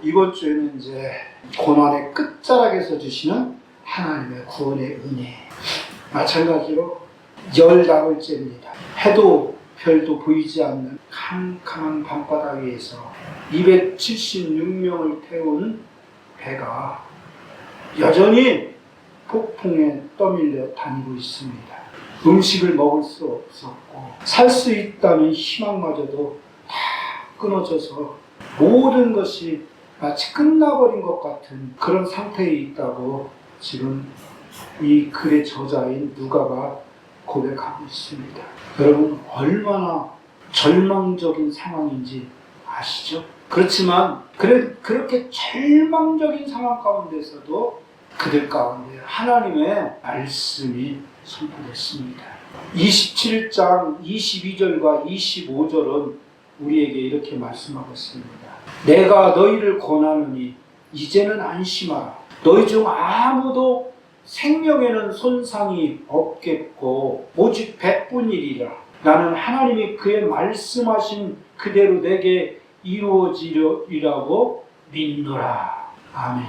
이번 주에는 이제 고난의 끝자락에서 주시는 하나님의 구원의 은혜. 마찬가지로 14번째입니다. 해도 별도 보이지 않는 캄캄한 밤바다 위에서 276명을 태운 배가 여전히 폭풍에 떠밀려 다니고 있습니다. 음식을 먹을 수 없었고 살 수 있다는 희망마저도 다 끊어져서 모든 것이 마치 끝나버린 것 같은 그런 상태에 있다고 지금 이 글의 저자인 누가가 고백하고 있습니다. 여러분, 얼마나 절망적인 상황인지 아시죠? 그렇지만 그렇게 절망적인 상황 가운데서도 그들 가운데 하나님의 말씀이 선포됐습니다. 27장 22절과 25절은 우리에게 이렇게 말씀하고 있습니다. 내가 너희를 권하노니 이제는 안심하라. 너희 중 아무도 생명에는 손상이 없겠고 오직 백분이리라. 나는 하나님이 그의 말씀하신 그대로 내게 이루어지리라고 믿노라. 아멘.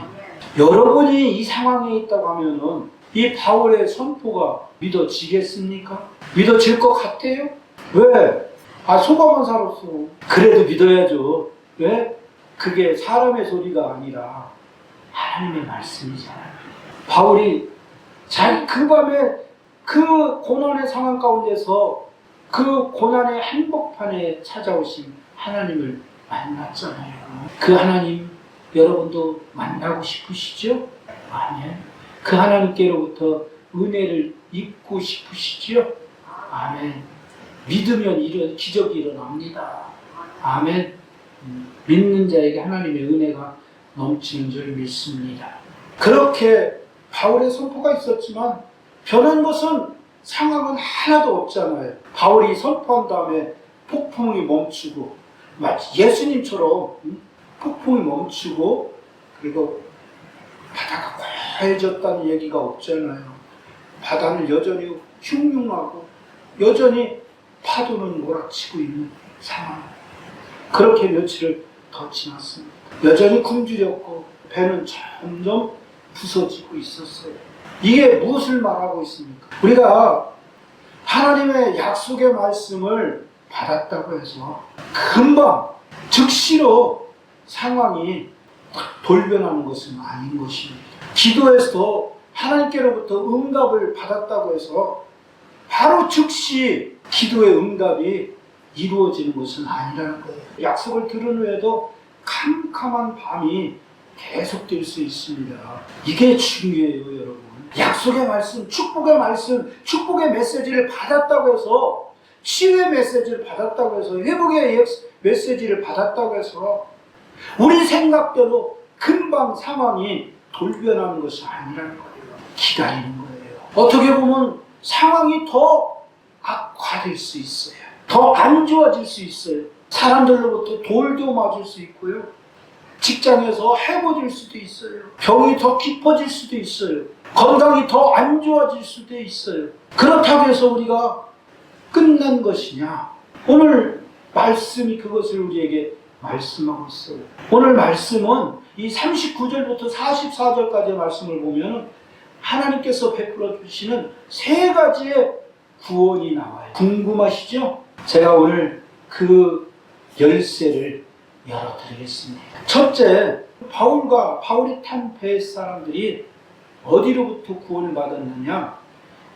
여러분이 이 상황에 있다고 하면은 이 바울의 선포가 믿어지겠습니까? 믿어질 것 같아요? 왜? 소감한 사로서 그래도 믿어야죠. 왜? 그게 사람의 소리가 아니라 하나님의 말씀이잖아요. 바울이 그 밤에 그 고난의 상황 가운데서 그 고난의 한복판에 찾아오신 하나님을 만났잖아요. 그 하나님 여러분도 만나고 싶으시죠? 아멘. 그 하나님께로부터 은혜를 입고 싶으시죠? 아멘. 믿으면 기적이 일어납니다. 아멘. 믿는 자에게 하나님의 은혜가 넘치는 줄 믿습니다. 그렇게 바울의 선포가 있었지만 변한 것은 상황은 하나도 없잖아요. 바울이 선포한 다음에 폭풍이 멈추고 마치 예수님처럼 폭풍이 멈추고 그리고 바다가 고요해졌다는 얘기가 없잖아요. 바다는 여전히 흉흉하고 여전히 파도는 몰아치고 있는 상황. 그렇게 며칠을 더 지났습니다. 여전히 굶주렸고 배는 점점 부서지고 있었어요. 이게 무엇을 말하고 있습니까? 우리가 하나님의 약속의 말씀을 받았다고 해서 금방 즉시로 상황이 돌변하는 것은 아닌 것입니다. 기도해서 하나님께로부터 응답을 받았다고 해서 바로 즉시 기도의 응답이 이루어지는 것은 아니라는 거예요. 약속을 들은 후에도 캄캄한 밤이 계속될 수 있습니다. 이게 중요해요, 여러분. 약속의 말씀, 축복의 메시지를 받았다고 해서, 치유의 메시지를 받았다고 해서, 회복의 메시지를 받았다고 해서 우리 생각대로 금방 상황이 돌변하는 것이 아니라는 거예요. 기다리는 거예요. 어떻게 보면 상황이 더 악화될 수 있어요. 더 안 좋아질 수 있어요. 사람들로부터 돌도 맞을 수 있고요. 직장에서 해고될 수도 있어요. 병이 더 깊어질 수도 있어요. 건강이 더 안 좋아질 수도 있어요. 그렇다고 해서 우리가 끝난 것이냐? 오늘 말씀이 그것을 우리에게 말씀하고 있어요. 오늘 말씀은 이 39절부터 44절까지의 말씀을 보면 하나님께서 베풀어 주시는 세 가지의 구원이 나와요. 궁금하시죠? 제가 오늘 그 열쇠를 열어드리겠습니다. 첫째, 바울이 탄 배 사람들이 어디로부터 구원을 받았느냐?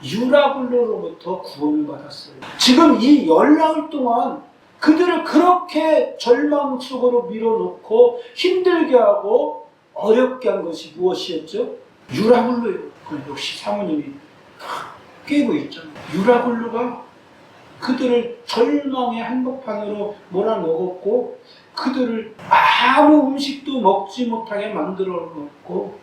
유라굴로로부터 구원을 받았어요. 지금 이 열나흘 동안 그들을 그렇게 절망 속으로 밀어놓고 힘들게 하고 어렵게 한 것이 무엇이었죠? 유라굴로예요. 역시 사모님이 깨고 있잖아요. 유라굴로가 그들을 절망의 한복판으로 몰아넣었고 그들을 아무 음식도 먹지 못하게 만들어 놓고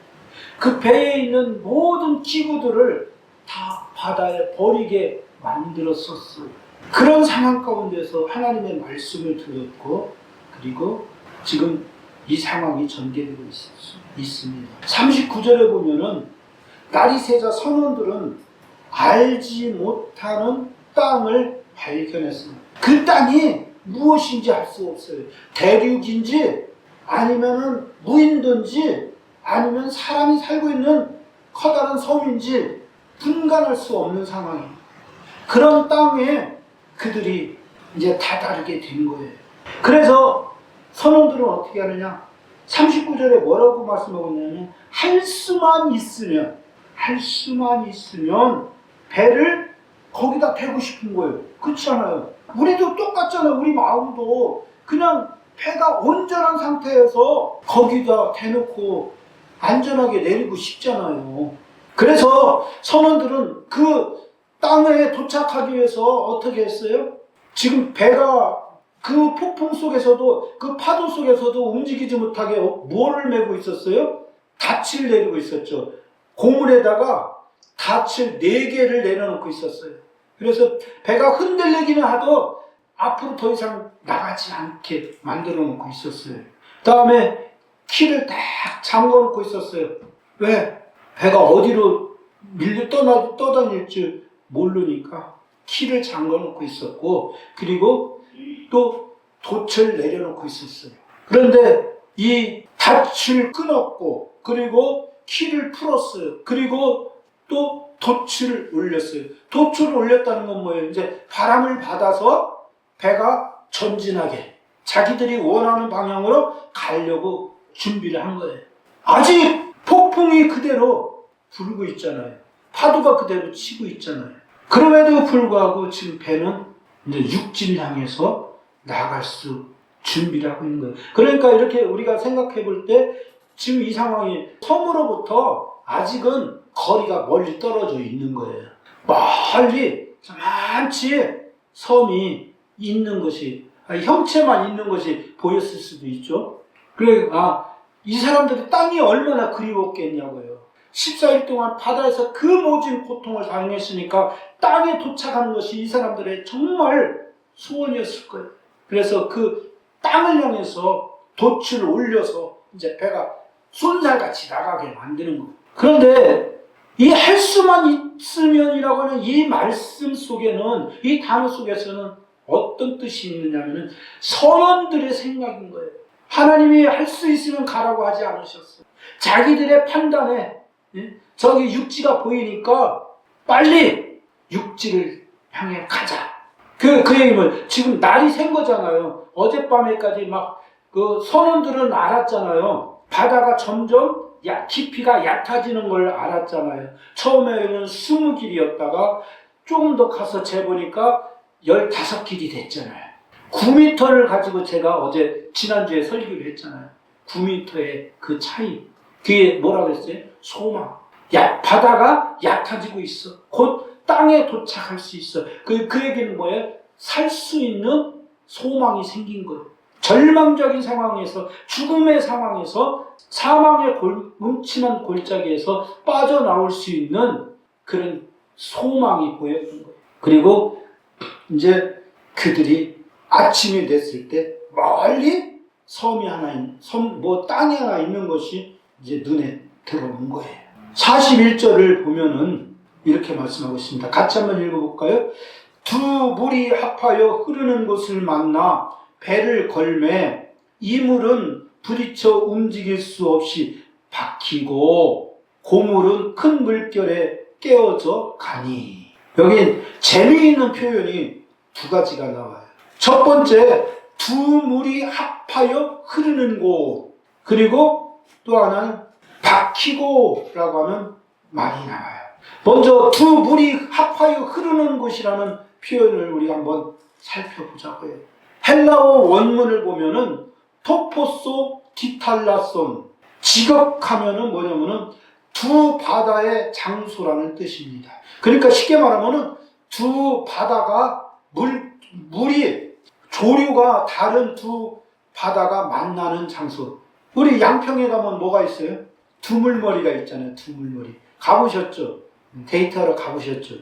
그 배에 있는 모든 기구들을 다 바다에 버리게 만들었었어요. 그런 상황 가운데서 하나님의 말씀을 들었고 그리고 지금 이 상황이 전개되고 있습니다. 39절에 보면은 나리세자 선원들은 알지 못하는 땅을 발견했습니다. 그 땅이 무엇인지 알 수 없어요. 대륙인지 아니면은 무인도인지 아니면 사람이 살고 있는 커다란 섬인지 분간할 수 없는 상황이에요. 그런 땅에 그들이 이제 다다르게 된 거예요. 그래서 선원들은 어떻게 하느냐? 39절에 뭐라고 말씀하고 있냐면 할 수만 있으면 배를 거기다 대고 싶은 거예요. 그렇지 않아요? 우리도 똑같잖아요. 우리 마음도 그냥 배가 온전한 상태에서 거기다 대놓고 안전하게 내리고 싶잖아요. 그래서 선원들은 그 땅에 도착하기 위해서 어떻게 했어요? 지금 배가 그 폭풍 속에서도 그 파도 속에서도 움직이지 못하게 뭐를 메고 있었어요? 닻을 내리고 있었죠. 고물에다가 닻을 4개를 내려놓고 있었어요. 그래서 배가 흔들리기는 하도 앞으로 더 이상 나가지 않게 만들어 놓고 있었어요. 다음에 키를 딱 잠궈 놓고 있었어요. 왜? 배가 어디로 떠다닐지 모르니까 키를 잠궈 놓고 있었고, 그리고 또 돛을 내려놓고 있었어요. 그런데 이 닻을 끊었고, 그리고 키를 풀었어요. 그리고 또 돛을 올렸어요. 돛을 올렸다는 건 뭐예요? 이제 바람을 받아서 배가 전진하게 자기들이 원하는 방향으로 가려고 준비를 한 거예요. 아직 폭풍이 그대로 불고 있잖아요. 파도가 그대로 치고 있잖아요. 그럼에도 불구하고 지금 배는 이제 육지를 향해서 나갈 수 준비를 하고 있는 거예요. 그러니까 이렇게 우리가 생각해 볼 때 지금 이 상황이 섬으로부터 아직은 거리가 멀리 떨어져 있는 거예요. 멀리 저만치 섬이 있는 것이, 형체만 있는 것이 보였을 수도 있죠. 그래, 이 사람들이 땅이 얼마나 그리웠겠냐고요. 14일 동안 바다에서 그 모진 고통을 당했으니까 땅에 도착하는 것이 이 사람들의 정말 소원이었을 거예요. 그래서 그 땅을 향해서 돛을 올려서 이제 배가 쏜살같이 나가게 만드는 거예요. 그런데 이 할 수만 있으면이라고 하는 이 말씀 속에는, 이 단어 속에서는 어떤 뜻이 있느냐면 선원들의 생각인 거예요. 하나님이 할 수 있으면 가라고 하지 않으셨어요. 자기들의 판단에 저기 육지가 보이니까 빨리 육지를 향해 가자. 그 얘기는 지금 날이 샌 거잖아요. 어젯밤에까지 막 그 선원들은 알았잖아요. 바다가 점점 깊이가 얕아지는 걸 알았잖아요. 처음에는 20길이었다가 조금 더 가서 재보니까 15길이 됐잖아요. 9m를 가지고 제가 지난주에 설교를 했잖아요. 9m의 그 차이. 그게 뭐라고 했어요? 소망. 바다가 얕아지고 있어. 곧 땅에 도착할 수 있어. 그 얘기는 뭐예요? 살 수 있는 소망이 생긴 거예요. 절망적인 상황에서, 죽음의 상황에서, 사망의 음침한 골짜기에서 빠져나올 수 있는 그런 소망이 보였던 거예요. 그리고 이제 그들이 아침이 됐을 때 멀리 섬이 하나 땅이 하나 있는 것이 이제 눈에 들어온 거예요. 41절을 보면은 이렇게 말씀하고 있습니다. 같이 한번 읽어볼까요? 두 물이 합하여 흐르는 곳을 만나 배를 걸매 이 물은 부딪혀 움직일 수 없이 박히고 고물은 큰 물결에 깨어져 가니. 여기 재미있는 표현이 2가지가 나와요. 첫 번째, 두 물이 합하여 흐르는 곳, 그리고 또 하나는 박히고 라고 하는 말이 나와요. 먼저 두 물이 합하여 흐르는 곳이라는 표현을 우리가 한번 살펴보자고요. 헬라어 원문을 보면은 토포소 디탈라손, 직역하면은 뭐냐면은 두 바다의 장소라는 뜻입니다. 그러니까 쉽게 말하면은 두 바다가 물이 조류가 다른 두 바다가 만나는 장소. 우리 양평에 가면 뭐가 있어요? 두물머리가 있잖아요. 두물머리. 가보셨죠? 데이트하러 가보셨죠?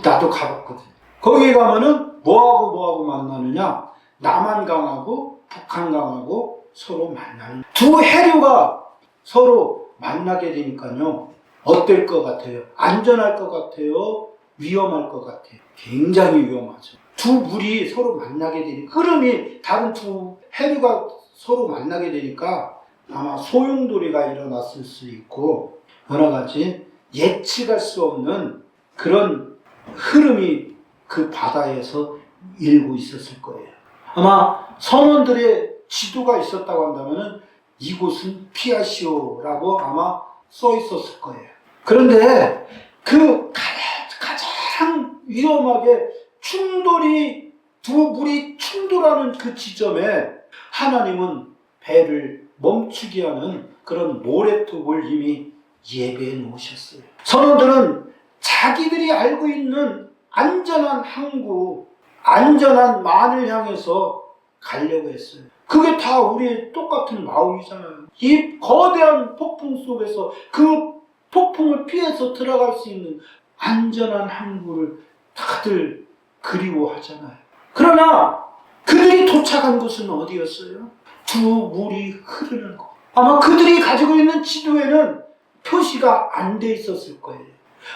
나도 가봤거든. 거기 가면은 뭐하고 만나느냐? 남한강하고 북한강하고 서로 만나는, 두 해류가 서로 만나게 되니까요. 어떨 것 같아요? 안전할 것 같아요? 위험할 것 같아요? 굉장히 위험하죠. 두 물이 서로 만나게 되니, 흐름이 다른 두 해류가 서로 만나게 되니까 아마 소용돌이가 일어났을 수 있고 여러 가지 예측할 수 없는 그런 흐름이 그 바다에서 일고 있었을 거예요. 아마 선원들의 지도가 있었다고 한다면 이곳은 피하시오라고 아마 써 있었을 거예요. 그런데 그 가장 위험하게 두 물이 충돌하는 그 지점에 하나님은 배를 멈추게 하는 그런 모래톱을 이미 예배해 놓으셨어요. 선원들은 자기들이 알고 있는 안전한 항구, 안전한 만을 향해서 가려고 했어요. 그게 다 우리의 똑같은 마음이잖아요. 이 거대한 폭풍 속에서 그 폭풍을 피해서 들어갈 수 있는 안전한 항구를 다들 그리워하잖아요. 그러나 그들이 도착한 곳은 어디였어요? 두 물이 흐르는 곳. 아마 그들이 가지고 있는 지도에는 표시가 안 돼 있었을 거예요.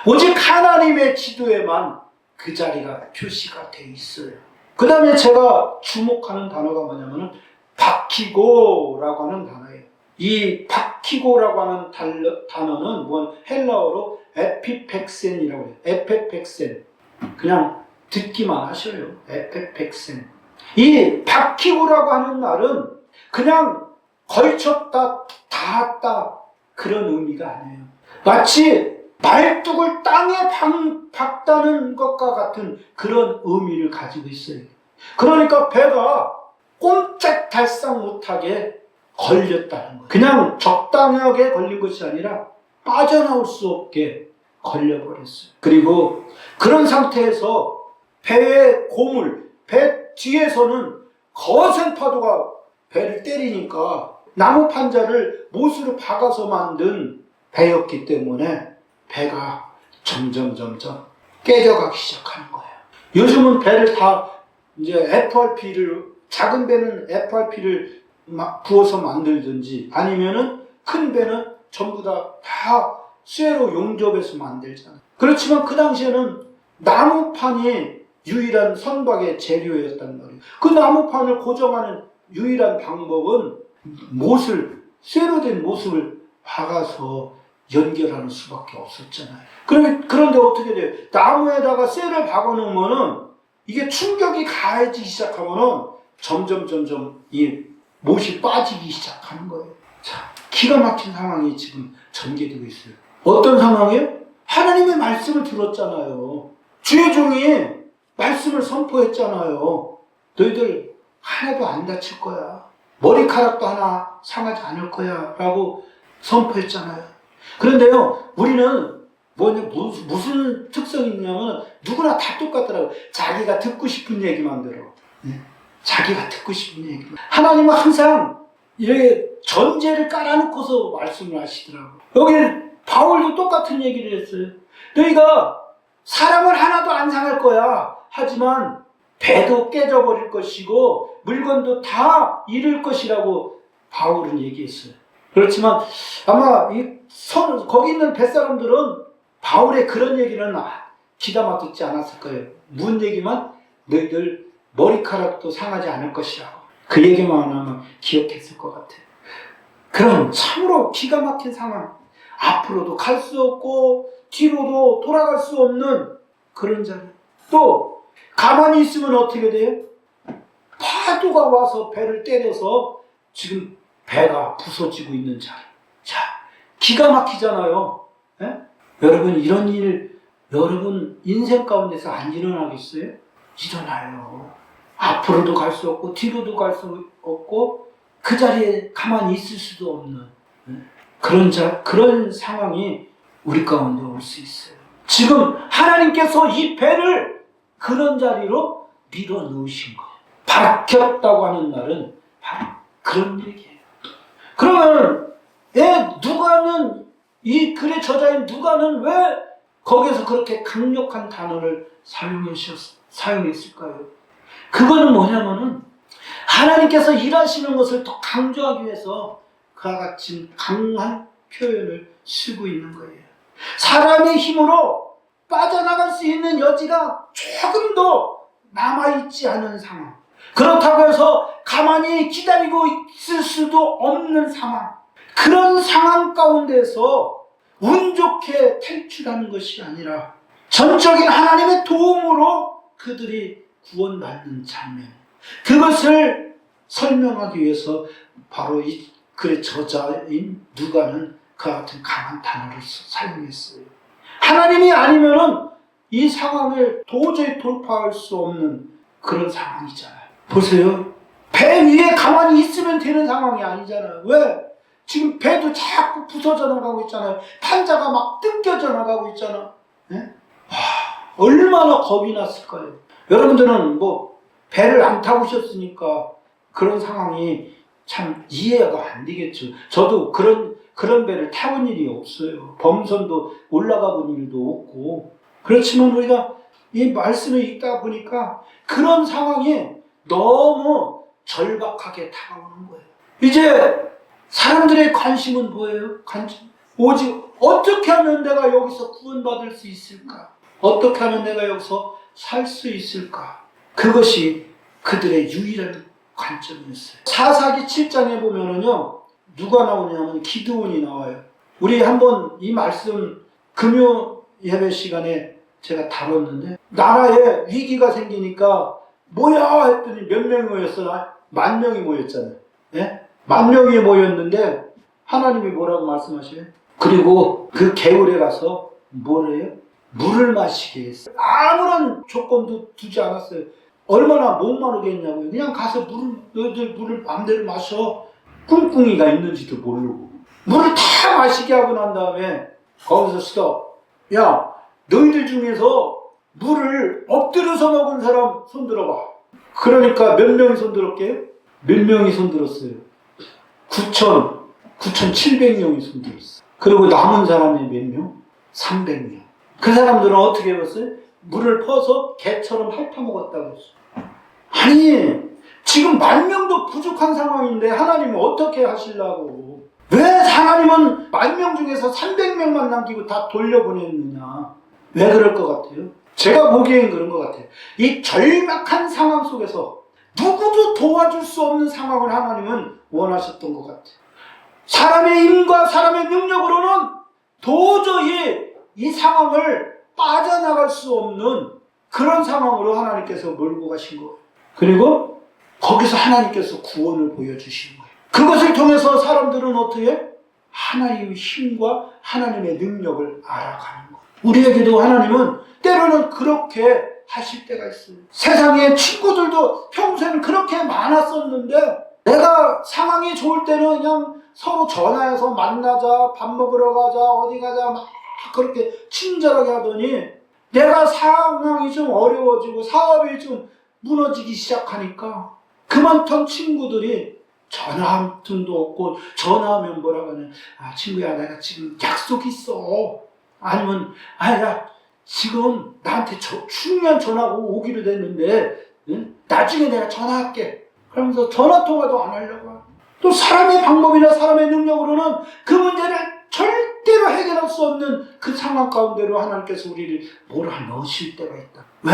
오직 하나님의 지도에만 그 자리가 표시가 돼 있어요. 그 다음에 제가 주목하는 단어가 뭐냐면은 박히고라고 하는 단어예요. 이 박히고라고 하는 단어는 헬라어로 에피펙센이라고 해요. 에페펙센. 그냥 듣기만 하셔요. 에페펙센. 이 박히고라고 하는 말은 그냥 걸쳤다, 닿았다 그런 의미가 아니에요. 마치 말뚝을 땅에 박다는 것과 같은 그런 의미를 가지고 있어요. 그러니까 배가 꼼짝달싹 못하게 걸렸다는 거예요. 그냥 적당하게 걸린 것이 아니라 빠져나올 수 없게 걸려버렸어요. 그리고 그런 상태에서 배의 고물, 배 뒤에서는 거센 파도가 배를 때리니까 나무 판자를 못으로 박아서 만든 배였기 때문에 배가 점점 깨져가기 시작하는 거예요. 요즘은 배를 다 이제 FRP를, 작은 배는 FRP를 부어서 만들든지 아니면은 큰 배는 전부 다 쇠로 용접해서 만들잖아요. 그렇지만 그 당시에는 나무판이 유일한 선박의 재료였단 말이에요. 그 나무판을 고정하는 유일한 방법은 쇠로 된 못을 박아서 연결하는 수밖에 없었잖아요. 그런데 어떻게 돼요? 나무에다가 쇠를 박아놓으면은 이게 충격이 가해지기 시작하면은 점점 이 못이 빠지기 시작하는 거예요. 자, 기가 막힌 상황이 지금 전개되고 있어요. 어떤 상황이에요? 하나님의 말씀을 들었잖아요. 주의 종이 말씀을 선포했잖아요. 너희들 하나도 안 다칠 거야. 머리카락도 하나 상하지 않을 거야. 라고 선포했잖아요. 그런데요, 우리는 무슨 특성이 있냐면 누구나 다 똑같더라고요. 자기가 듣고 싶은 얘기만 들어. 자기가 듣고 싶은 얘기만. 하나님은 항상 이렇게 전제를 깔아놓고서 말씀을 하시더라고요. 여기 바울도 똑같은 얘기를 했어요. 너희가 사람을 하나도 안 상할 거야. 하지만 배도 깨져버릴 것이고 물건도 다 잃을 것이라고 바울은 얘기했어요. 그렇지만 아마 거기 있는 뱃사람들은 바울의 그런 얘기는 귀담아 듣지 않았을 거예요. 무슨 얘기만? 너희들 머리카락도 상하지 않을 것이라고. 그 얘기만 하면 기억했을 것 같아요. 그럼 참으로 기가 막힌 상황. 앞으로도 갈 수 없고 뒤로도 돌아갈 수 없는 그런 자리. 또 가만히 있으면 어떻게 돼요? 파도가 와서 배를 때려서 지금 배가 부서지고 있는 자리. 자, 기가 막히잖아요. 에? 여러분, 이런 일 여러분 인생 가운데서 안 일어나겠어요? 일어나요. 앞으로도 갈 수 없고 뒤로도 갈 수 없고 그 자리에 가만히 있을 수도 없는 그런 상황이 우리 가운데 올 수 있어요. 지금 하나님께서 이 배를 그런 자리로 밀어 넣으신 거예요. 박혔다고 하는 말은 바로 그런 얘기예요. 그러면 누가는 이 글의 저자인 누가는 왜 거기서 그렇게 강력한 단어를 사용했을까요? 그거는 뭐냐면은 하나님께서 일하시는 것을 더 강조하기 위해서 그와 같이 강한 표현을 쓰고 있는 거예요. 사람의 힘으로 빠져나갈 수 있는 여지가 조금 더 남아있지 않은 상황. 그렇다고 해서 가만히 기다리고 있을 수도 없는 상황. 그런 상황 가운데서 운 좋게 탈출하는 것이 아니라 전적인 하나님의 도움으로 그들이 구원받는 장면. 그것을 설명하기 위해서 바로 이 글의 저자인 누가는 그와 같은 강한 단어를 사용했어요. 하나님이 아니면은 이 상황을 도저히 돌파할 수 없는 그런 상황이잖아요. 보세요. 배 위에 가만히 있으면 되는 상황이 아니잖아요. 왜? 지금 배도 자꾸 부서져 나가고 있잖아요. 판자가 막 뜯겨져 나가고 있잖아. 네? 얼마나 겁이 났을까요? 여러분들은 뭐 배를 안 타보셨으니까 그런 상황이 참 이해가 안 되겠죠. 저도 그런 배를 타본 일이 없어요. 범선도 올라가 본 일도 없고. 그렇지만 우리가 이 말씀을 읽다 보니까 그런 상황이 너무 절박하게 다가오는 거예요. 이제 사람들의 관심은 뭐예요? 오직 어떻게 하면 내가 여기서 구원받을 수 있을까? 어떻게 하면 내가 여기서 살 수 있을까? 그것이 그들의 유일한 관점이었어요. 사사기 7장에 보면은요, 누가 나오냐면 기드온이 나와요. 우리 한번 이 말씀 금요 예배 시간에 제가 다뤘는데, 나라에 위기가 생기니까 뭐야 했더니 몇 명이 모였어? 10,000명이 모였잖아요. 예? 10,000명이 모였는데 하나님이 뭐라고 말씀하셔요? 그리고 그 개울에 가서 뭐래요? 물을 마시게 했어요. 아무런 조건도 두지 않았어요. 얼마나 목마르겠냐고요. 그냥 가서 너희들 물을 마음대로 마셔. 꿍꿍이가 있는지도 모르고. 물을 다 마시게 하고 난 다음에 거기서 스톱. 야, 너희들 중에서 물을 엎드려서 먹은 사람 손 들어봐. 그러니까 몇 명이 손 들었게요? 몇 명이 손 들었어요? 9,700명이 손 들었어요. 그리고 남은 사람이 몇 명? 300명. 그 사람들은 어떻게 해봤어요? 물을 퍼서 개처럼 핥아먹었다고 했어요. 아니, 지금 10,000명도 부족한 상황인데 하나님은 어떻게 하시려고? 왜 하나님은 10,000명 중에서 300명만 남기고 다 돌려보냈느냐? 왜 그럴 것 같아요? 제가 보기엔 그런 것 같아요. 이 절박한 상황 속에서 누구도 도와줄 수 없는 상황을 하나님은 원하셨던 것 같아요. 사람의 힘과 사람의 능력으로는 도저히 이 상황을 빠져나갈 수 없는 그런 상황으로 하나님께서 몰고 가신 거예요. 그리고 거기서 하나님께서 구원을 보여주신 거예요. 그것을 통해서 사람들은 어떻게? 하나님의 힘과 하나님의 능력을 알아가는 거예요. 우리에게도 하나님은 때로는 그렇게 하실 때가 있어요. 세상에 친구들도 평소에는 그렇게 많았었는데 내가 상황이 좋을 때는 그냥 서로 전화해서 만나자, 밥 먹으러 가자, 어디 가자 막 그렇게 친절하게 하더니 내가 상황이 좀 어려워지고 사업이 좀 무너지기 시작하니까 그만둔 친구들이 전화 한 통도 없고 전화하면 뭐라고 하냐. 아, 친구야, 내가 지금 약속 있어. 아니면 야, 지금 나한테 중요한 전화가 오기로 됐는데 응? 나중에 내가 전화할게. 그러면서 전화통화도 안 하려고 하고. 또 사람의 방법이나 사람의 능력으로는 그 문제를 절대로 해결할 수 없는 그 상황 가운데로 하나님께서 우리를 몰아넣으실 때가 있다. 왜?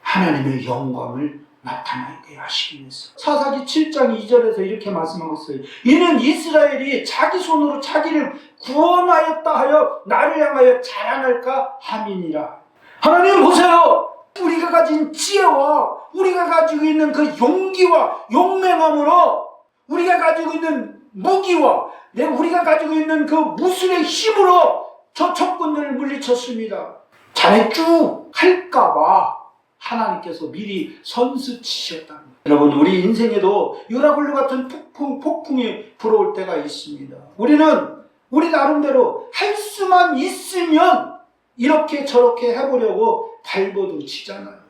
하나님의 영광을 나타나게 하시기 위해서. 사사기 7장 2절에서 이렇게 말씀하고 있어요. 이는 이스라엘이 자기 손으로 자기를 구원하였다 하여 나를 향하여 자랑할까 함이니라. 하나님 보세요. 우리가 가진 지혜와 우리가 가지고 있는 그 용기와 용맹함으로 우리가 가지고 있는 무기와 우리가 가지고 있는 그 무술의 힘으로 저 적군들을 물리쳤습니다. 자네 쭉 할까봐 하나님께서 미리 선수치셨다는 거예요. 여러분, 우리 인생에도 유라굴루 같은 폭풍이 불어올 때가 있습니다. 우리는 우리 나름대로 할 수만 있으면 이렇게 저렇게 해보려고 발버둥 치잖아요.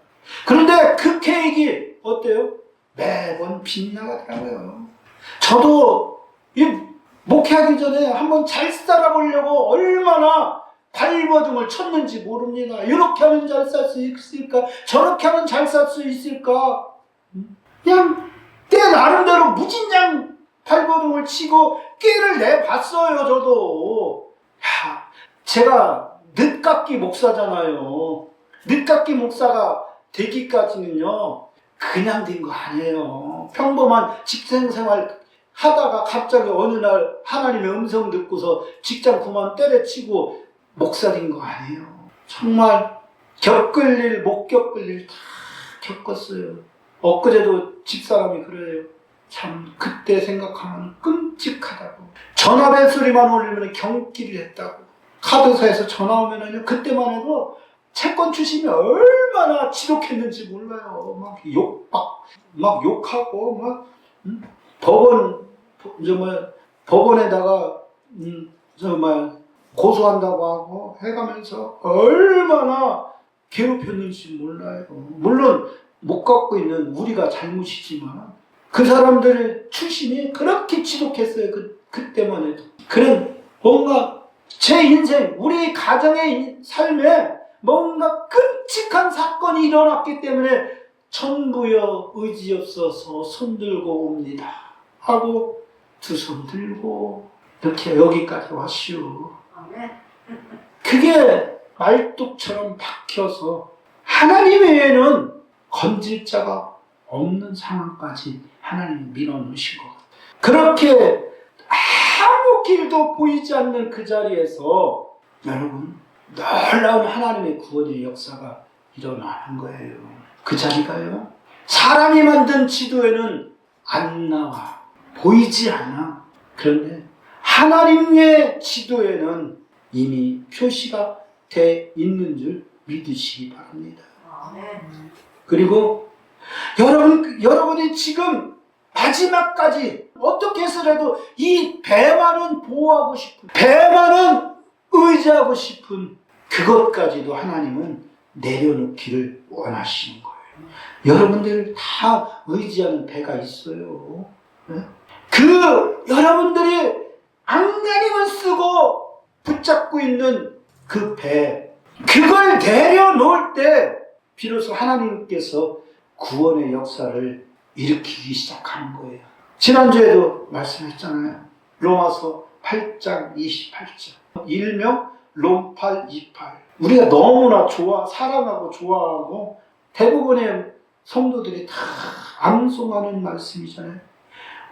그런데 그 계획이 어때요? 매번 빗나가더라고요. 저도 이 목회하기 전에 한번 잘 살아보려고 얼마나 발버둥을 쳤는지 모릅니다. 이렇게 하면 잘 살 수 있을까? 저렇게 하면 잘 살 수 있을까? 그냥 내 나름대로 무진장 발버둥을 치고 끼를 내봤어요. 저도. 제가 늦깎이 목사잖아요. 늦깎이 목사가 되기까지는요, 그냥 된 거 아니에요. 평범한 직장생활 하다가 갑자기 어느 날 하나님의 음성 듣고서 직장 그만 때려치고 목사 된 거 아니에요. 정말 겪을 일, 못 겪을 일 다 겪었어요. 엊그제도 집사람이 그래요. 참 그때 생각하면 끔찍하다고. 전화벨 소리만 울리면 경기를 했다고. 카드사에서 전화 오면은요, 그때만 해도 채권 주심이 얼마나 지독했는지 몰라요. 막 욕하고, 법원에다가, 고소한다고 하고 해가면서 얼마나 괴롭혔는지 몰라요. 물론 못 갖고 있는 우리가 잘못이지만 그 사람들의 출신이 그렇게 지독했어요. 그때만 해도. 그런 뭔가 제 인생, 우리 가정의 삶에 뭔가 끔찍한 사건이 일어났기 때문에 천부여 의지없어서 손들고 옵니다 하고 두 손 들고 이렇게 여기까지 왔슈. 그게 말뚝처럼 박혀서 하나님 외에는 건질 자가 없는 상황까지 하나님이 밀어넣으신 것 같아요. 그렇게 아무 길도 보이지 않는 그 자리에서 여러분 놀라운 하나님의 구원의 역사가 일어나는 거예요. 그 자리가요, 사람이 만든 지도에는 안 나와, 보이지 않아. 그런데 하나님의 지도에는 이미 표시가 돼 있는 줄 믿으시기 바랍니다. 그리고 여러분이 지금 마지막까지 어떻게 해서라도 이 배만은 보호하고 싶은, 배만은 의지하고 싶은 그것까지도 하나님은 내려놓기를 원하시는 거예요. 여러분들 다 의지하는 배가 있어요. 그 여러분들이 안간힘을 쓰고 붙잡고 있는 그 배, 그걸 내려놓을 때 비로소 하나님께서 구원의 역사를 일으키기 시작하는 거예요. 지난주에도 말씀했잖아요. 로마서 8장 28절. 일명 롬8 28. 우리가 너무나 사랑하고 좋아하고 대부분의 성도들이 다 암송하는 말씀이잖아요.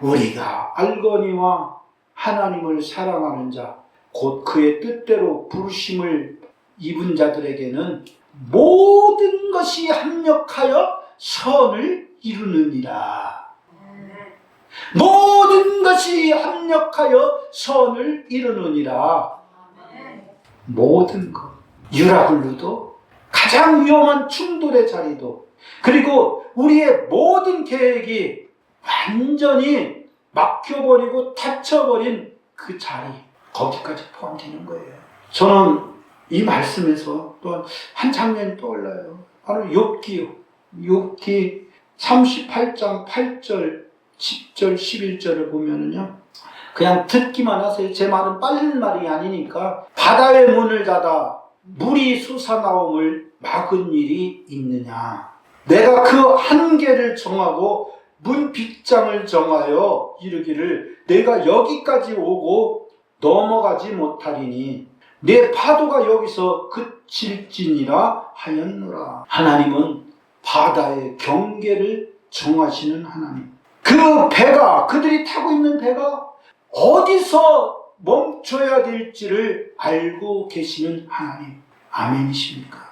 우리가 알거니와 하나님을 사랑하는 자, 곧 그의 뜻대로 부르심을 입은 자들에게는 모든 것이 합력하여 선을 이루느니라. 모든 것이 합력하여 선을 이루느니라. 모든 것. 유라굴루도, 가장 위험한 충돌의 자리도, 그리고 우리의 모든 계획이 완전히 막혀버리고 닫혀버린 그 자리, 거기까지 포함되는 거예요. 저는 이 말씀에서 또 한 장면이 떠올라요. 바로 욥기요. 욥기 38장 8절, 10절, 11절을 보면은요, 그냥 듣기만 하세요. 제 말은 빠른 말이 아니니까. 바다의 문을 닫아 물이 솟아나옴을 막은 일이 있느냐. 내가 그 한계를 정하고 문 빗장을 정하여 이르기를 내가 여기까지 오고 넘어가지 못하리니 내 파도가 여기서 그칠지니라 하였노라. 하나님은 바다의 경계를 정하시는 하나님. 그 배가, 그들이 타고 있는 배가 어디서 멈춰야 될지를 알고 계시는 하나님. 아멘이십니까?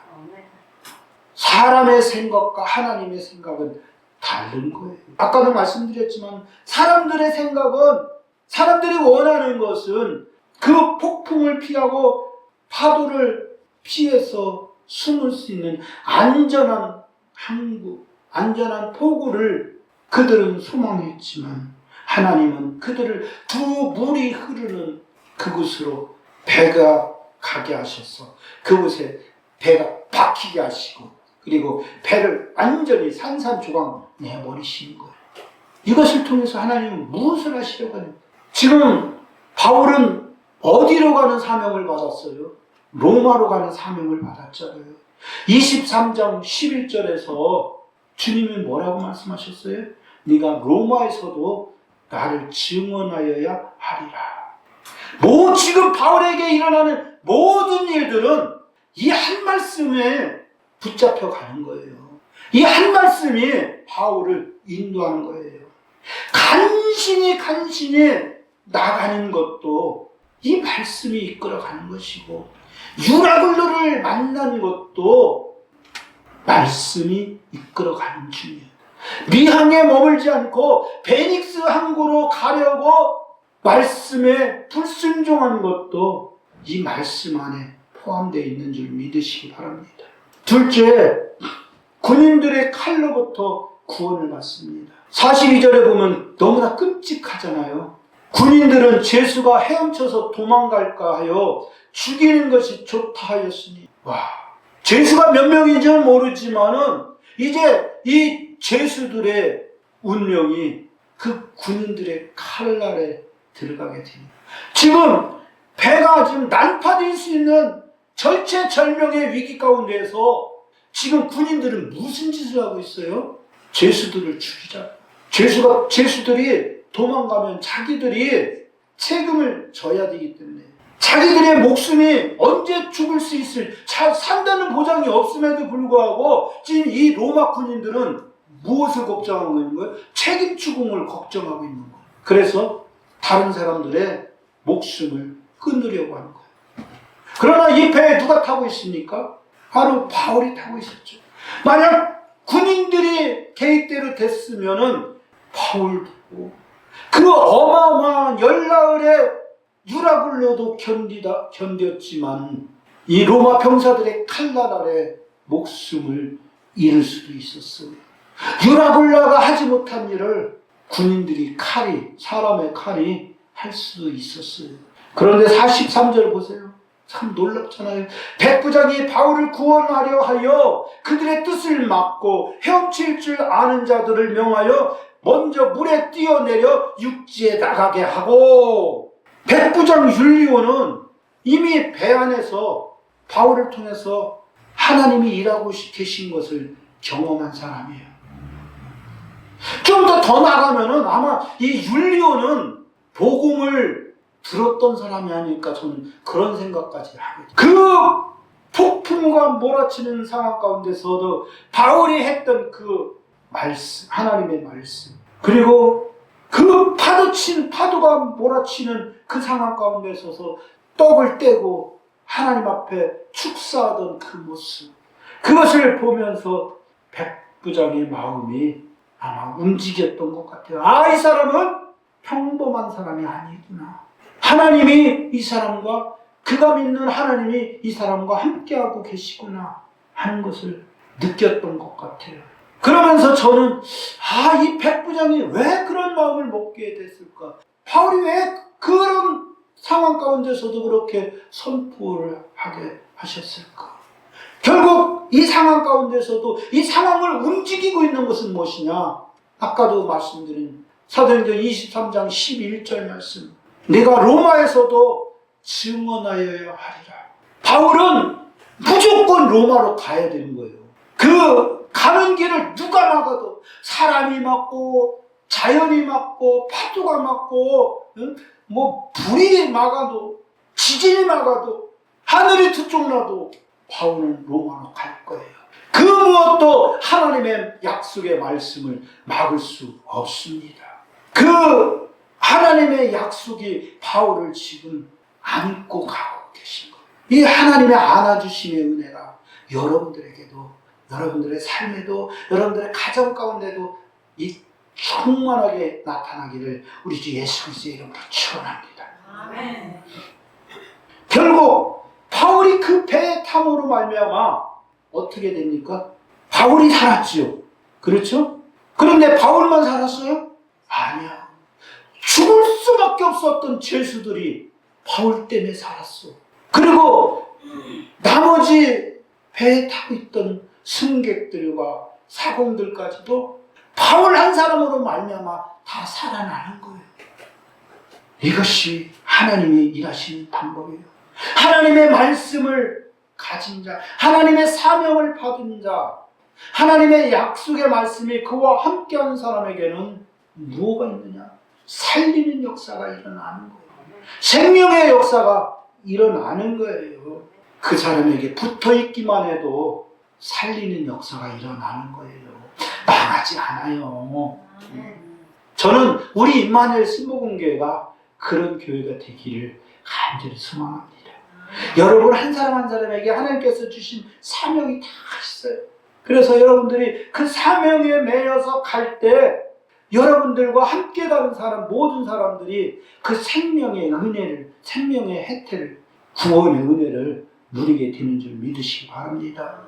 사람의 생각과 하나님의 생각은 다른 거예요. 아까도 말씀드렸지만 사람들의 생각은, 사람들이 원하는 것은 그 폭풍을 피하고 파도를 피해서 숨을 수 있는 안전한 항구, 안전한 포구를 그들은 소망했지만 하나님은 그들을 두 물이 흐르는 그곳으로 배가 가게 하셔서 그곳에 배가 박히게 하시고, 그리고 배를 완전히 산산조각 내버리시는 거예요. 이것을 통해서 하나님은 무엇을 하시려고 하는 거예요? 지금 바울은 어디로 가는 사명을 받았어요? 로마로 가는 사명을 받았잖아요. 23장 11절에서 주님이 뭐라고 말씀하셨어요? 네가 로마에서도 나를 증언하여야 하리라. 지금 바울에게 일어나는 모든 일들은 이 한 말씀에 붙잡혀 가는 거예요. 이 한 말씀이 바울을 인도하는 거예요. 간신히 나가는 것도 이 말씀이 이끌어가는 것이고, 유라굴로를 만난 것도 말씀이 이끌어가는 중이에요. 미항에 머물지 않고 베닉스 항구로 가려고 말씀에 불순종한 것도 이 말씀 안에 포함되어 있는 줄 믿으시기 바랍니다. 둘째, 군인들의 칼로부터 구원을 받습니다. 42절에 보면 너무나 끔찍하잖아요. 군인들은 제수가 헤엄쳐서 도망갈까 하여 죽이는 것이 좋다 하였으니, 와, 제수가 몇 명인지는 모르지만은 이제 이 제수들의 운명이 그 군인들의 칼날에 들어가게 됩니다. 지금 배가 지금 난파될 수 있는 절체절명의 위기 가운데에서 지금 군인들은 무슨 짓을 하고 있어요? 제수들을 죽이자. 제수들이 도망가면 자기들이 책임을 져야 되기 때문에, 자기들의 목숨이 언제 죽을 수 있을, 산다는 보장이 없음에도 불구하고 지금 이 로마 군인들은 무엇을 걱정하고 있는 거예요? 책임 추궁을 걱정하고 있는 거예요. 그래서 다른 사람들의 목숨을 끊으려고 하는 거예요. 그러나 이 배에 누가 타고 있습니까? 바로 바울이 타고 있었죠. 만약 군인들이 계획대로 됐으면은 바울도 그 어마어마한 열나흘의 유라굴로도 견뎠지만 이 로마 병사들의 칼날 아래 목숨을 잃을 수도 있었어요. 유라굴라가 하지 못한 일을 군인들이 사람의 칼이 할 수도 있었어요. 그런데 43절 보세요. 참 놀랍잖아요. 백부장이 바울을 구원하려 하여 그들의 뜻을 막고 헤엄칠 줄 아는 자들을 명하여 먼저 물에 뛰어내려 육지에 나가게 하고, 백부장 율리오는 이미 배 안에서 바울을 통해서 하나님이 일하고 계신 것을 경험한 사람이에요. 좀 더 나가면은 아마 이 율리오는 복음을 들었던 사람이 아닐까, 저는 그런 생각까지 하게 돼요. 그 폭풍과 몰아치는 상황 가운데서도 바울이 했던 그 말씀, 하나님의 말씀, 그리고 그 파도가 몰아치는 그 상황 가운데 서서 떡을 떼고 하나님 앞에 축사하던 그 모습, 그것을 보면서 백부장의 마음이 아마 움직였던 것 같아요. 아, 이 사람은 평범한 사람이 아니구나. 하나님이 이 사람과, 그가 믿는 하나님이 이 사람과 함께하고 계시구나 하는 것을 느꼈던 것 같아요. 그러면서 저는 이 백부장이 왜 그런 마음을 먹게 됐을까? 바울이 왜 그런 상황 가운데서도 그렇게 선포를 하게 하셨을까? 결국 이 상황 가운데서도 이 상황을 움직이고 있는 것은 무엇이냐? 아까도 말씀드린 사도행전 23장 11절 말씀, 내가 로마에서도 증언하여야 하리라. 바울은 무조건 로마로 가야 되는 거예요. 그 가는 길을 누가 막아도, 사람이 막고 자연이 막고 파도가 막고 불이 막아도 지진이 막아도 하늘이 두쪽나도 바울은 로마로 갈 거예요. 그 무엇도 하나님의 약속의 말씀을 막을 수 없습니다. 그 하나님의 약속이 바울을 지금 안고 가고 계신 거예요. 이 하나님의 안아주심의 은혜가 여러분들에게도, 여러분들의 삶에도, 여러분들의 가정 가운데도 이 충만하게 나타나기를 우리 주 예수 그리스도의 이름으로 축원합니다. 아멘. 결국 바울이 그 배에 탐으로 말미암아 어떻게 됩니까? 바울이 살았지요. 그렇죠? 그런데 바울만 살았어요? 아니야. 죽을 수밖에 없었던 죄수들이 바울 때문에 살았어. 그리고 나머지 배에 타고 있던 승객들과 사공들까지도 바울 한 사람으로 말미암아 다 살아나는 거예요. 이것이 하나님이 일하시는 방법이에요. 하나님의 말씀을 가진 자, 하나님의 사명을 받은 자, 하나님의 약속의 말씀이 그와 함께하는 사람에게는 무엇가 있느냐? 살리는 역사가 일어나는 거예요. 생명의 역사가 일어나는 거예요. 그 사람에게 붙어있기만 해도 살리는 역사가 일어나는 거예요. 망하지 않아요. 저는 우리 임마누엘 신복음교회가 그런 교회가 되기를 간절히 소망합니다. 여러분 한 사람 한 사람에게 하나님께서 주신 사명이 다 있어요. 그래서 여러분들이 그 사명에 매여서 갈 때 여러분들과 함께 가는 사람, 모든 사람들이 그 생명의 은혜를, 생명의 혜택을, 구원의 은혜를 누리게 되는 줄 믿으시기 바랍니다.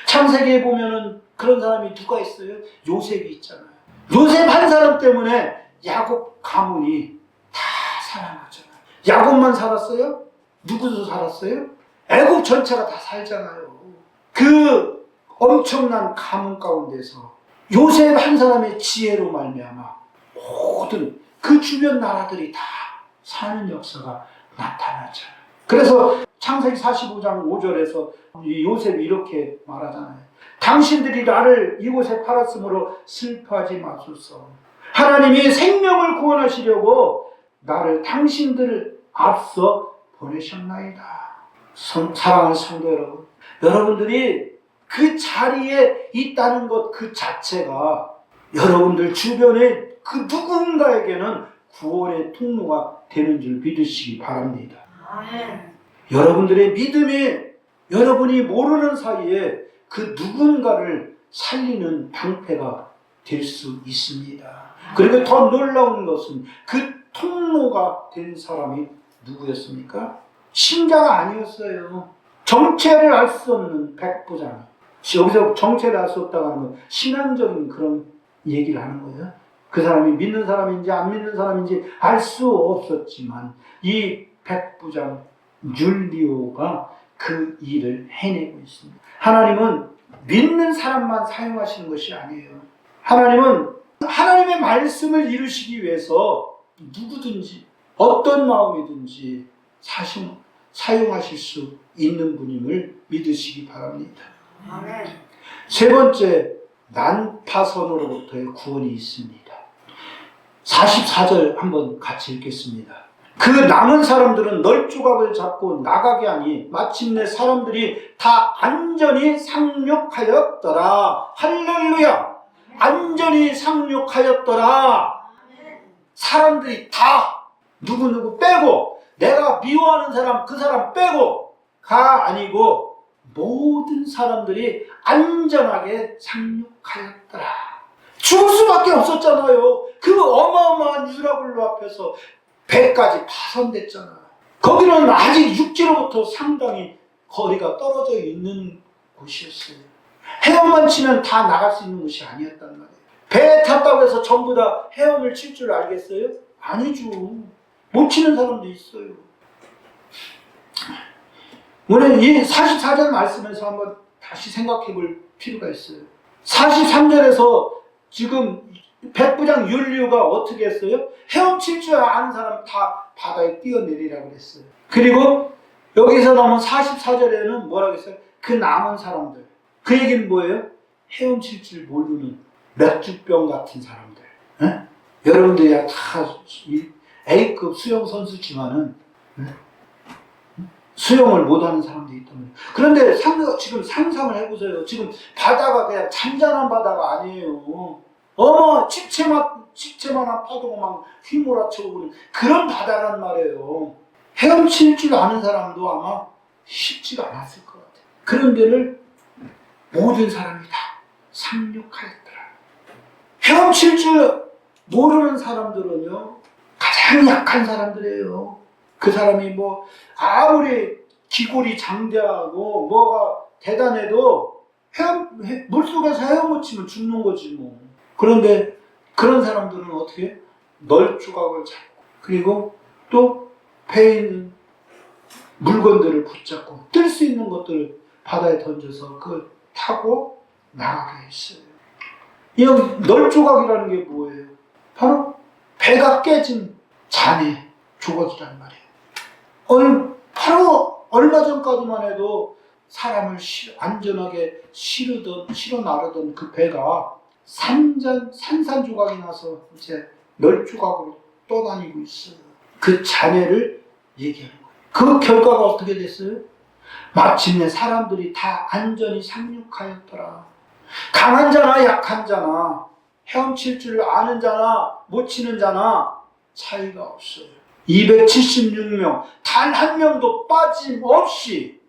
창세기에 보면은 그런 사람이 누가 있어요? 요셉이 있잖아요. 요셉 한 사람 때문에 야곱 가문이 다 살아나잖아요. 야곱만 살았어요? 누구도 살았어요? 애굽 전체가 다 살잖아요. 그 엄청난 가문 가운데서 요셉 한 사람의 지혜로 말미암아 모든 그 주변 나라들이 다 사는 역사가 나타나잖아요. 그래서 창세기 45장 5절에서 요셉이 이렇게 말하잖아요. 당신들이 나를 이곳에 팔았으므로 슬퍼하지 마소서. 하나님이 생명을 구원하시려고 나를 당신들을 앞서 보내셨나이다. 사랑하는 성도 여러분, 여러분들이 그 자리에 있다는 것 그 자체가 여러분들 주변에 그 누군가에게는 구원의 통로가 되는 줄 믿으시기 바랍니다. 여러분들의 믿음이 여러분이 모르는 사이에 그 누군가를 살리는 방패가 될 수 있습니다. 그리고 더 놀라운 것은 그 통로가 된 사람이 누구였습니까? 신자가 아니었어요. 정체를 알 수 없는 백부장. 여기서 정체를 알 수 없다고 하는 건 신앙적인 그런 얘기를 하는 거예요. 그 사람이 믿는 사람인지 안 믿는 사람인지 알 수 없었지만 이 백부장 율리오가 그 일을 해내고 있습니다. 하나님은 믿는 사람만 사용하시는 것이 아니에요. 하나님은 하나님의 말씀을 이루시기 위해서 누구든지 어떤 마음이든지 사용하실 수 있는 분임을 믿으시기 바랍니다. 세 번째, 난파선으로부터의 구원이 있습니다. 44절 한번 같이 읽겠습니다. 그 남은 사람들은 널조각을 잡고 나가게 하니 마침내 사람들이 다 안전히 상륙하였더라. 할렐루야! 안전히 상륙하였더라. 사람들이 다 누구누구 빼고, 내가 미워하는 사람 그 사람 빼고 가 아니고 모든 사람들이 안전하게 상륙하였더라. 죽을 수밖에 없었잖아요. 그 어마어마한 유라굴로 앞에서 배까지 파손됐잖아요. 거기는 아직 육지로부터 상당히 거리가 떨어져 있는 곳이었어요. 헤엄만 치면 다 나갈 수 있는 곳이 아니었단 말이에요. 배에 탔다고 해서 전부 다 헤엄을 칠 줄 알겠어요? 아니죠. 못 치는 사람도 있어요. 오늘 이 44절 말씀에서 한번 다시 생각해 볼 필요가 있어요. 43절에서 지금 백부장 율리오가 어떻게 했어요? 헤엄칠 줄 아는 사람 다 바다에 뛰어내리라고 했어요. 그리고 여기서 나온 44절에는 뭐라고 했어요? 그 남은 사람들. 그 얘기는 뭐예요? 헤엄칠 줄 모르는 맥주병 같은 사람들. 에? 여러분들이 다 A급 수영 선수지만은 수영을 못하는 사람들이 있단 말이에요. 그런데 지금 상상을 해보세요. 지금 바다가 그냥 잔잔한 바다가 아니에요. 집채만한 파도가 막 휘몰아쳐오는 그런 바다란 말이에요. 헤엄칠 줄 아는 사람도 아마 쉽지가 않았을 것 같아요. 그런 데를 모든 사람이 다 상륙하였더라. 헤엄칠 줄 모르는 사람들은요, 가장 약한 사람들이에요. 그 사람이 아무리 기골이 장대하고 뭐가 대단해도 물속에서 헤엄을 치면 죽는 거지 뭐. 그런데 그런 사람들은 어떻게? 널조각을 잡고, 그리고 또 배에 있는 물건들을 붙잡고 뜰 수 있는 것들을 바다에 던져서 그걸 타고 나가게 했어요. 이 널조각이라는 게 뭐예요? 바로 배가 깨진 잔해 조각이란 말이에요. 바로 얼마 전까지만 해도 사람을 안전하게 실어 나르던 그 배가 산산조각이 나서 이제 널조각으로 떠다니고 있어요. 그 잔해를 얘기하는 거예요. 그 결과가 어떻게 됐어요? 마침내 사람들이 다 안전히 상륙하였더라. 강한 자나 약한 자나 헤엄칠 줄 아는 자나 못 치는 자나 차이가 없어요. 276명 단 한 명도 빠짐없이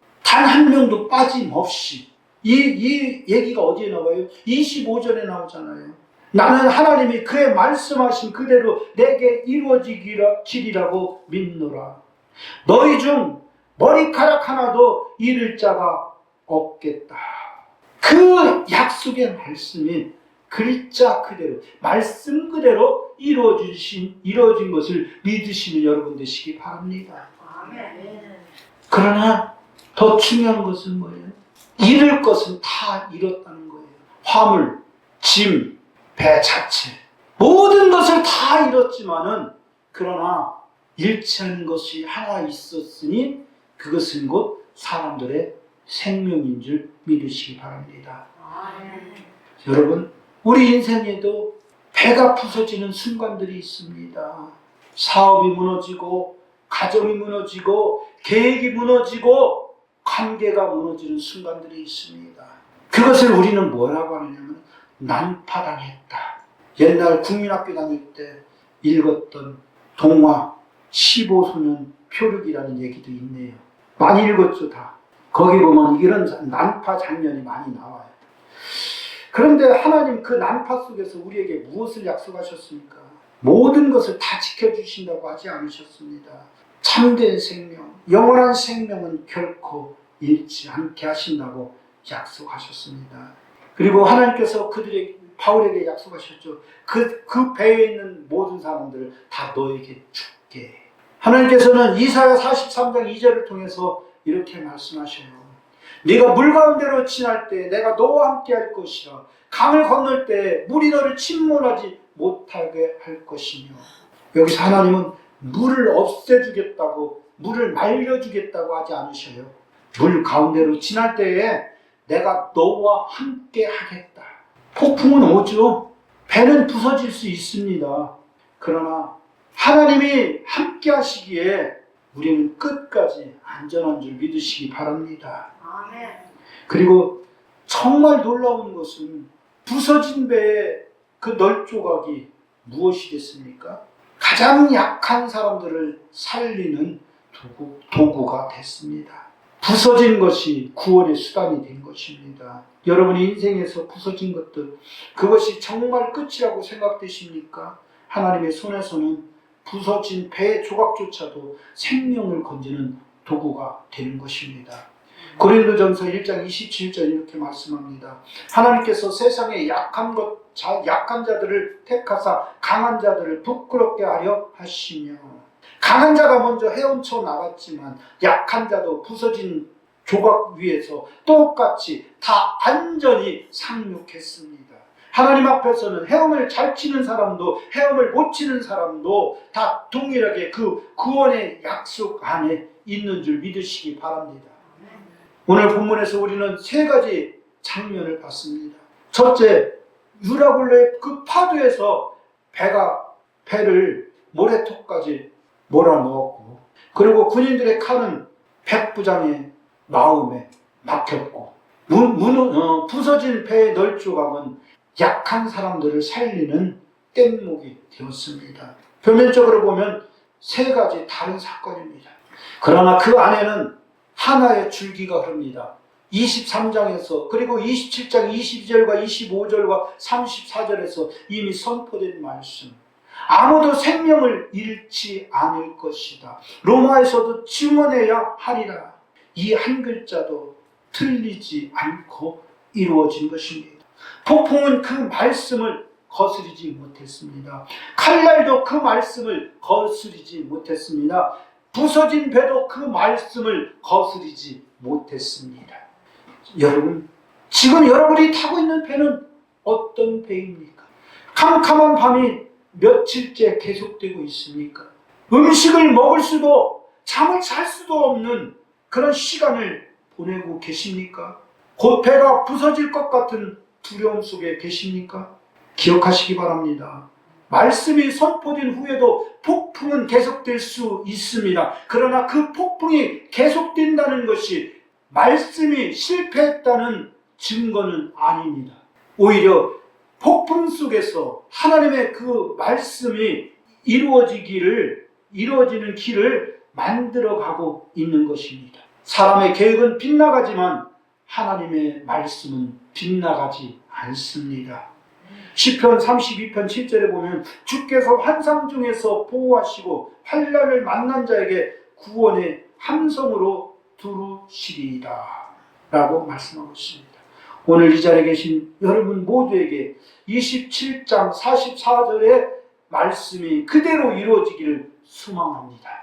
이 얘기가 어디에 나와요? 25절에 나오잖아요. 나는 하나님이 그의 말씀하신 그대로 내게 이루어지리라고 믿노라. 너희 중 머리카락 하나도 잃을 자가 없겠다. 그 약속의 말씀이 글자 그대로, 말씀 그대로 이루어진 것을 믿으시는 여러분 되시기 바랍니다. 그러나 더 중요한 것은 뭐예요? 잃을 것은 다 잃었다는 거예요. 화물, 짐, 배 자체, 모든 것을 다 잃었지만은 그러나 잃지 않은 것이 하나 있었으니 그것은 곧 사람들의 생명인 줄 믿으시기 바랍니다. 여러분, 우리 인생에도 배가 부서지는 순간들이 있습니다. 사업이 무너지고, 가정이 무너지고, 계획이 무너지고, 관계가 무너지는 순간들이 있습니다. 그것을 우리는 뭐라고 하느냐면 난파당했다. 옛날 국민학교 다닐 때 읽었던 동화 15소년 표류기라는 얘기도 있네요. 많이 읽었죠, 다. 거기 보면 이런 난파 장면이 많이 나와요. 그런데 하나님 그 난파 속에서 우리에게 무엇을 약속하셨습니까? 모든 것을 다 지켜주신다고 하지 않으셨습니다. 참된 생명, 영원한 생명은 결코 잃지 않게 하신다고 약속하셨습니다. 그리고 하나님께서 바울에게 약속하셨죠. 그 배에 있는 모든 사람들을 다 너에게 줄게. 하나님께서는 이사야 43장 2절을 통해서 이렇게 말씀하셔요. 네가 물 가운데로 지날 때 내가 너와 함께 할 것이라. 강을 건널 때 물이 너를 침몰하지 못하게 할 것이며. 여기서 하나님은 물을 없애주겠다고, 물을 말려주겠다고 하지 않으셔요. 물 가운데로 지날 때에 내가 너와 함께 하겠다. 폭풍은 오죠. 배는 부서질 수 있습니다. 그러나 하나님이 함께 하시기에 우리는 끝까지 안전한 줄 믿으시기 바랍니다. 아멘. 그리고 정말 놀라운 것은 부서진 배의 그 널조각이 무엇이 됐습니까? 가장 약한 사람들을 살리는 도구가 됐습니다. 부서진 것이 구원의 수단이 된 것입니다. 여러분의 인생에서 부서진 것들, 그것이 정말 끝이라고 생각되십니까? 하나님의 손에서는 부서진 배의 조각조차도 생명을 건지는 도구가 되는 것입니다. 고린도전서 1장 27절 이렇게 말씀합니다. 하나님께서 세상에 약한 자들을 택하사 강한 자들을 부끄럽게 하려 하시며, 강한 자가 먼저 헤엄쳐 나갔지만 약한 자도 부서진 조각 위에서 똑같이 다 안전히 상륙했습니다. 하나님 앞에서는 헤엄을 잘 치는 사람도 헤엄을 못 치는 사람도 다 동일하게 그 구원의 약속 안에 있는 줄 믿으시기 바랍니다. 오늘 본문에서 우리는 세 가지 장면을 봤습니다. 첫째, 유라굴레의 그 파도에서 배를 모래톱까지 몰아넣었고, 그리고 군인들의 칼은 백부장의 마음에 막혔고, 부서진 배의 널조각은 약한 사람들을 살리는 뗏목이 되었습니다. 표면적으로 보면 세 가지 다른 사건입니다. 그러나 그 안에는 하나의 줄기가 흐릅니다. 23장에서 그리고 27장 22절과 25절과 34절에서 이미 선포된 말씀. 아무도 생명을 잃지 않을 것이다. 로마에서도 증언해야 하리라. 이 한 글자도 틀리지 않고 이루어진 것입니다. 폭풍은 그 말씀을 거스르지 못했습니다. 칼날도 그 말씀을 거스르지 못했습니다. 부서진 배도 그 말씀을 거스르지 못했습니다. 여러분, 지금 여러분이 타고 있는 배는 어떤 배입니까? 캄캄한 밤이 며칠째 계속되고 있습니까? 음식을 먹을 수도 잠을 잘 수도 없는 그런 시간을 보내고 계십니까? 곧 배가 부서질 것 같은 두려움 속에 계십니까? 기억하시기 바랍니다. 말씀이 선포된 후에도 폭풍은 계속될 수 있습니다. 그러나 그 폭풍이 계속된다는 것이 말씀이 실패했다는 증거는 아닙니다. 오히려 폭풍 속에서 하나님의 그 말씀이 이루어지는 길을 만들어가고 있는 것입니다. 사람의 계획은 빗나가지만 하나님의 말씀은 빗나가지 않습니다. 시편 32편 7절에 보면 주께서 환상 중에서 보호하시고 환난을 만난 자에게 구원의 함성으로 두루시리이다 라고 말씀하고 있습니다. 오늘 이 자리에 계신 여러분 모두에게 27장 44절의 말씀이 그대로 이루어지기를 소망합니다.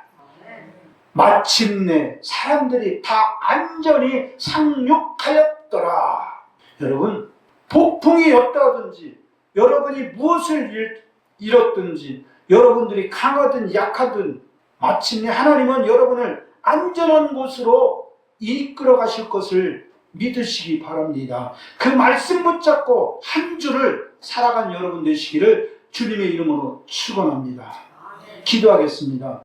마침내 사람들이 다 안전히 상륙하였더라. 여러분, 폭풍이 였다든지 여러분이 무엇을 잃었든지 여러분들이 강하든 약하든 마침내 하나님은 여러분을 안전한 곳으로 이끌어 가실 것을 믿으시기 바랍니다. 그 말씀 붙잡고 한 주를 살아간 여러분 되시기를 주님의 이름으로 축원합니다. 기도하겠습니다.